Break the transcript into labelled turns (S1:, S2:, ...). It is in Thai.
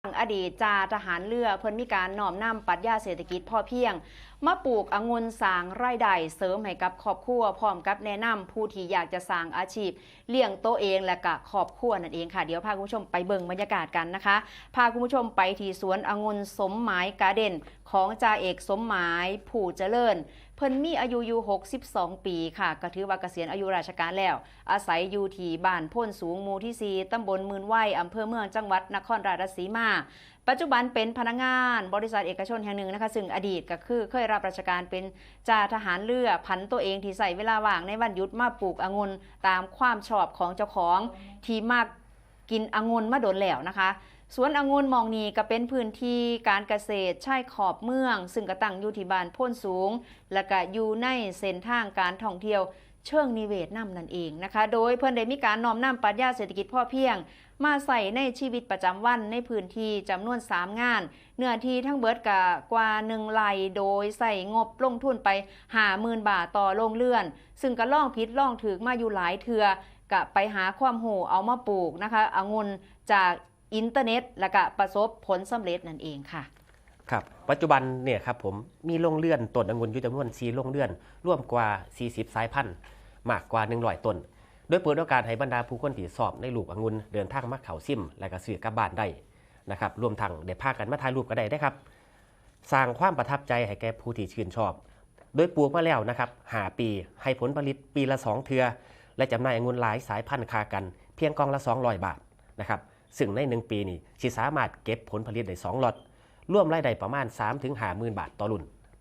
S1: อดีตจ่าทหารเรือเพิ่นมีการน้อมนำปรัชญาเศรษฐกิจพอเพียงมาปลูกองุ่นสร้างรายได้เสริมให้กับครอบครัวพร้อมกับแนะนำผู้ที่อยากจะสร้างอาชีพเลี้ยงตัวเองและก็ครอบครัวนั่นเองค่ะเดี๋ยวพาคุณผู้ชมไปเบิ่งบรรยากาศกันนะคะพาคุณผู้ชมไปที่สวนองุ่นสมหมายการ์เด้นของจ่าเอกสมหมายผู้เจริญเพิ่นมีอายุอยู่62 ปีค่ะก็ถือว่าเกษียณอายุราชการแล้วอาศัยอยู่ที่บ้านโพ้นสูงหมู่ที่4ตำบลหมื่นไหวอำเภอเมืองจังหวัดนครราชสีมาปัจจุบันเป็นพนักงานบริษัทเอกชนแห่งหนึ่งนะคะซึ่งอดีตก็คือเคยรับราชการเป็นจ่าทหารเรือผันตัวเองที่ใส่เวลาว่างในวันหยุดมาปลูกองุ่นตามความชอบของเจ้าของที่มักกินองุ่นมาโดนแล้วนะคะสวนองุ่นมองนี้ก็เป็นพื้นที่การเกษตรชายขอบเมืองซึ่งก็ตั้งอยู่ที่บ้านโพ้นสูงและก็อยู่ในเส้นทางการท่องเที่ยวเชิงนิเวศนั่นเองนะคะโดยเพื่อนได้มีการน้อมนำปรัชญาเศรษฐกิจพอเพียงมาใส่ในชีวิตประจำวันในพื้นที่จำนวน3งานเนื้อที่ทั้งเบิดกว่า1 ไร่โดยใส่งบลงทุนไป50,000 บาทต่อโรงเรือนซึ่งก็ล่องผิดล่องถึกมาอยู่หลายเทื่อกะไปหาความรู้เอามาปลูกนะคะองุ่นจากอินเทอร์เน็ตและก็ประสบผลสำเร็จนั่นเองค่ะ
S2: ครับปัจจุบันเนี่ยครับผมมีโรงเรือนต้นองุ่นอยู่จำนวน4โรงเรือนร่วมกว่า40สายพันธุ์มากกว่า100ต้นโดยเปิดโอกาสให้บรรดาผู้คนที่สอบในลูกองุ่นเดินทางมาเขาซิมและก็ซื้อกลับบ้านได้นะครับรวมทั้งได้พากันมาถ่ายรูปก็ได้ครับสร้างความประทับใจให้แก่ผู้ที่ชื่นชอบโดยปลูกมาแล้วนะครับ5 ปีให้ผลผลิตปีละ2 เทื่อและจำหน่ายองุ่นหลายสายพันธุ์คากันเพียงกล่องละ200 บาทนะครับซึ่งใน1 ปีนี้สิสามารถเก็บผลผลิตได้2 ล็อตร่วมรายได้ประมาณ 3-50,000 บาทต่อรุ่น